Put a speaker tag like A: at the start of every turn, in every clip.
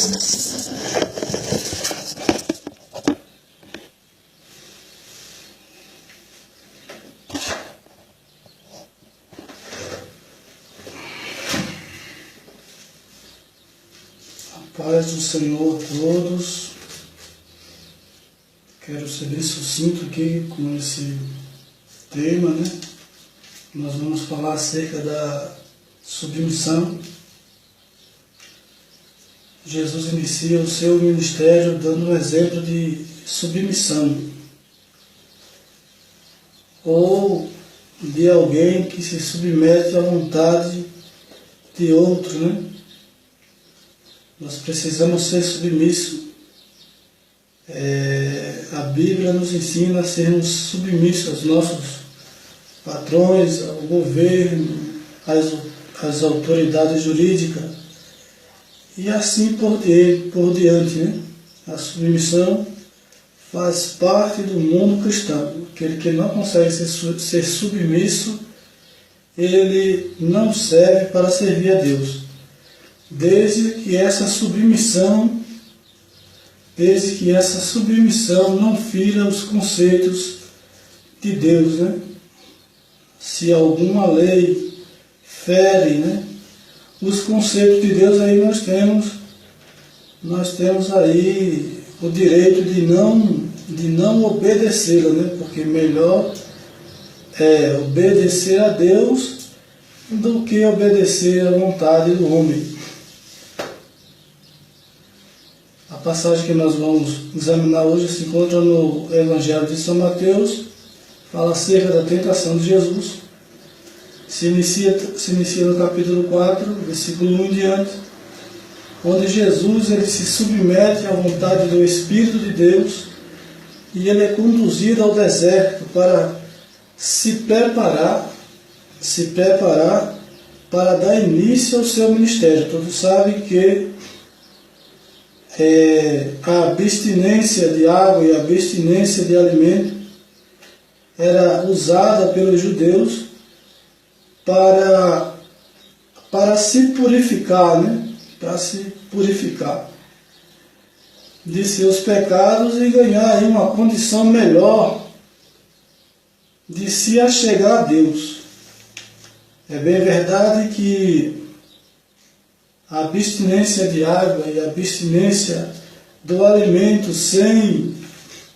A: Paz do Senhor a todos. Quero ser bem sucinto aqui com esse tema, né? Nós vamos falar acerca da submissão. Jesus inicia o seu ministério dando um exemplo de submissão, ou de alguém que se submete à vontade de outro, né? Nós precisamos ser submissos. A Bíblia nos ensina a sermos submissos aos nossos patrões, ao governo, às autoridades jurídicas e assim por diante, né? A submissão faz parte do mundo cristão. Aquele que não consegue ser submisso, ele não serve para servir a Deus. Desde que essa submissão não fira os conceitos de Deus, né? Se alguma lei fere, né, os conceitos de Deus, aí nós temos aí o direito de não obedecê-la, né? Porque melhor é obedecer a Deus do que obedecer à vontade do homem. A passagem que nós vamos examinar hoje se encontra no Evangelho de São Mateus, fala acerca da tentação de Jesus. Se inicia no capítulo 4, versículo 1 em diante, onde Jesus ele se submete à vontade do Espírito de Deus e ele é conduzido ao deserto para se preparar para dar início ao seu ministério. Todos sabem que a abstinência de água e a abstinência de alimento era usada pelos judeus para se purificar, né? Para se purificar de seus pecados e ganhar aí uma condição melhor de se achegar a Deus. É bem verdade que a abstinência de água e a abstinência do alimento sem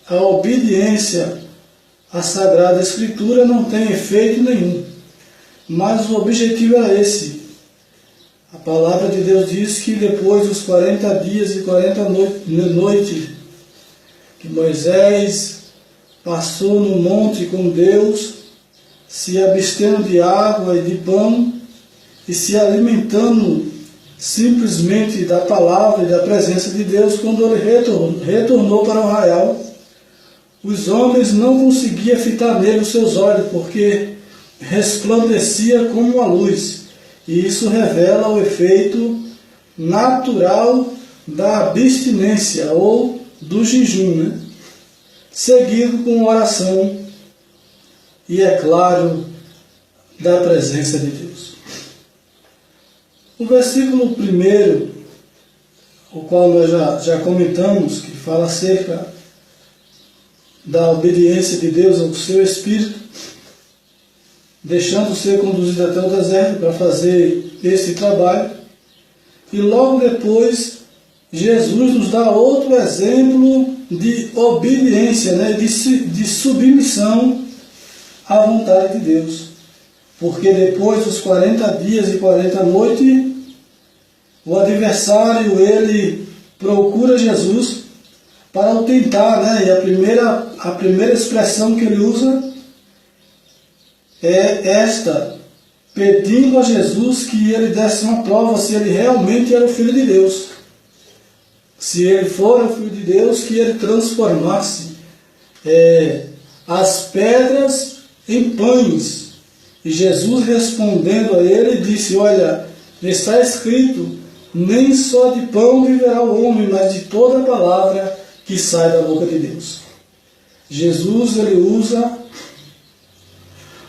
A: a obediência à Sagrada Escritura não tem efeito nenhum. Mas o objetivo era esse. A palavra de Deus diz que depois dos 40 dias e 40 noites que Moisés passou no monte com Deus, se abstendo de água e de pão e se alimentando simplesmente da palavra e da presença de Deus, quando ele retornou para o arraial, os homens não conseguiam fitar nele os seus olhos, porque resplandecia como uma luz. E isso revela o efeito natural da abstinência ou do jejum, né? Seguido com oração e, é claro, da presença de Deus. O versículo 1, o qual nós já comentamos, que fala acerca da obediência de Deus ao seu Espírito, deixando ser conduzido até o deserto para fazer esse trabalho. E logo depois, Jesus nos dá outro exemplo de obediência, né? de submissão à vontade de Deus. Porque depois dos 40 dias e 40 noites, o adversário ele procura Jesus para o tentar, né? E a primeira expressão que ele usa é esta, pedindo a Jesus que ele desse uma prova se ele realmente era o Filho de Deus. Se ele for o Filho de Deus, que ele transformasse as pedras em pães. E Jesus respondendo a ele disse: olha, está escrito, nem só de pão viverá o homem, mas de toda a palavra que sai da boca de Deus. Jesus ele usa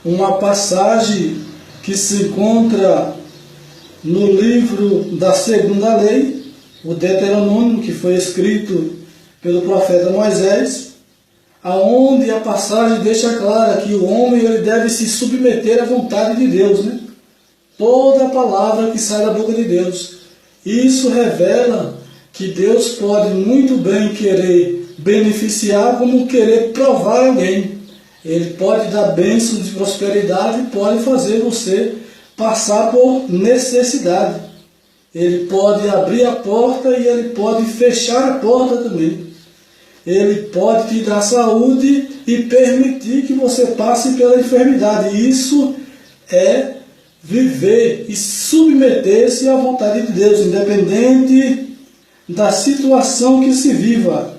A: uma passagem que se encontra no livro da Segunda Lei, o Deuteronômio, que foi escrito pelo profeta Moisés, aonde a passagem deixa clara que o homem ele deve se submeter à vontade de Deus, né? Toda a palavra que sai da boca de Deus. Isso revela que Deus pode muito bem querer beneficiar como querer provar alguém. Ele pode dar bênçãos de prosperidade e pode fazer você passar por necessidade. Ele pode abrir a porta e ele pode fechar a porta também. Ele pode te dar saúde e permitir que você passe pela enfermidade. Isso é viver e submeter-se à vontade de Deus, independente da situação que se viva.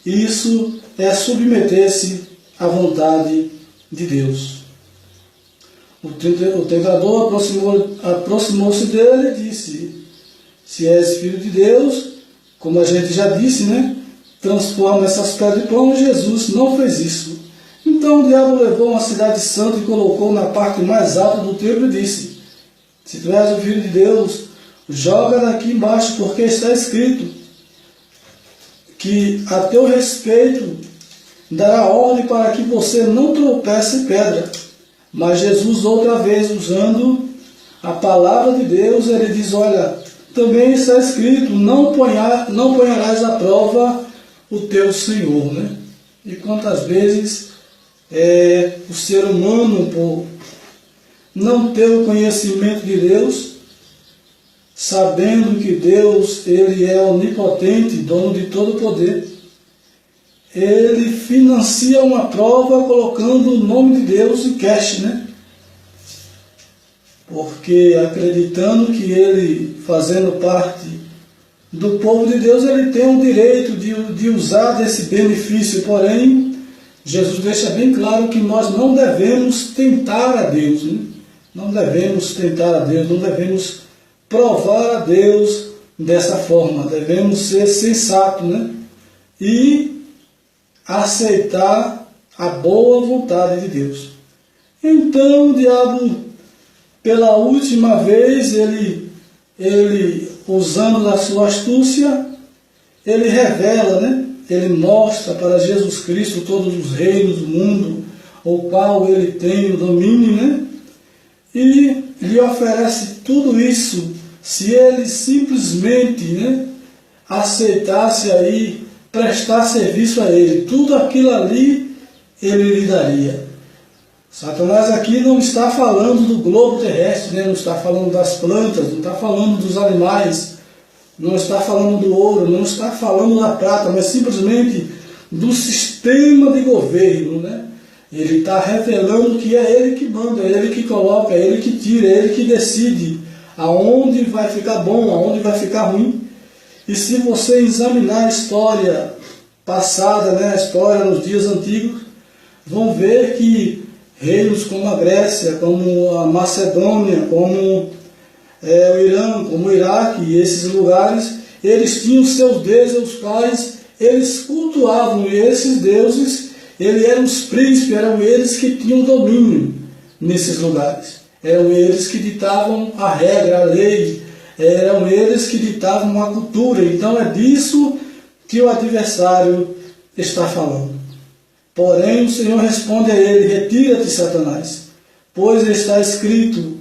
A: Isso é submeter-se à vontade de Deus. O tentador aproximou-se dele e disse: se és filho de Deus, como a gente já disse, né? Transforma essas pedras em pão. Jesus não fez isso. Então o diabo levou uma cidade santa e colocou na parte mais alta do templo e disse: se tu és o filho de Deus, joga daqui embaixo, porque está escrito que a teu respeito dará ordem para que você não tropece em pedra. Mas Jesus, outra vez, usando a palavra de Deus, ele diz: olha, também está escrito, não ponharás à prova o teu Senhor, né? E quantas vezes o ser humano, por não ter o conhecimento de Deus, sabendo que Deus ele é onipotente, dono de todo o poder, ele financia uma prova colocando o nome de Deus em cash, né? Porque acreditando que ele, fazendo parte do povo de Deus, ele tem o direito de usar desse benefício. Porém, Jesus deixa bem claro que nós não devemos tentar a Deus, né? Não devemos tentar a Deus, não devemos provar a Deus dessa forma. Devemos ser sensatos, né? E aceitar a boa vontade de Deus. Então o diabo, pela última vez, ele usando da sua astúcia, ele revela, né? Ele mostra para Jesus Cristo todos os reinos do mundo, o qual ele tem o domínio, né? E lhe oferece tudo isso se ele simplesmente, né, aceitasse aí prestar serviço a ele. Tudo aquilo ali ele lhe daria. Satanás aqui não está falando do globo terrestre, né? Não está falando das plantas, não está falando dos animais, não está falando do ouro, não está falando da prata, mas simplesmente do sistema de governo, né? Ele está revelando que é ele que manda, é ele que coloca, é ele que tira, é ele que decide aonde vai ficar bom, aonde vai ficar ruim. E se você examinar a história passada, né, a história nos dias antigos, vão ver que reinos como a Grécia, como a Macedônia, como o Irã, como o Iraque, e esses lugares, eles tinham seus deuses, os quais eles cultuavam, e esses deuses, eles eram os príncipes, eram eles que tinham domínio nesses lugares. Eram eles que ditavam a regra, a lei, eram eles que ditavam a cultura. Então é disso que o adversário está falando. Porém o Senhor responde a ele: retira-te, Satanás, pois está escrito,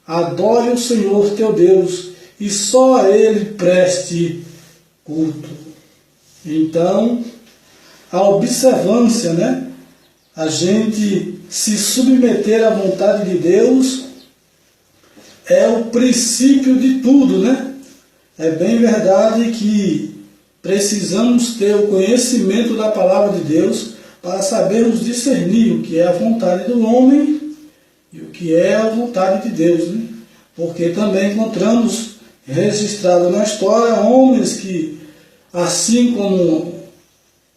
A: adore o Senhor teu Deus, e só a ele preste culto. Então, a observância, né? A gente se submeter à vontade de Deus é o princípio de tudo, né? É bem verdade que precisamos ter o conhecimento da palavra de Deus para sabermos discernir o que é a vontade do homem e o que é a vontade de Deus, né? Porque também encontramos registrado na história homens que, assim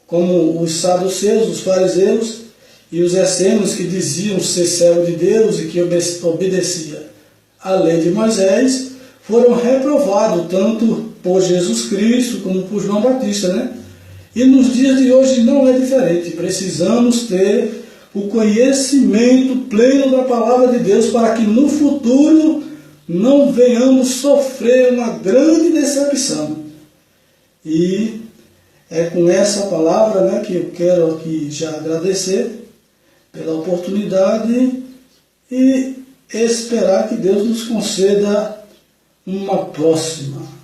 A: como os saduceus, os fariseus e os essênios, que diziam ser servo de Deus e que obedecia à lei de Moisés, foram reprovados tanto por Jesus Cristo como por João Batista, né? E nos dias de hoje não é diferente. Precisamos ter o conhecimento pleno da palavra de Deus para que no futuro não venhamos sofrer uma grande decepção. E é com essa palavra, né, que eu quero aqui já agradecer pela oportunidade e esperar que Deus nos conceda uma próxima.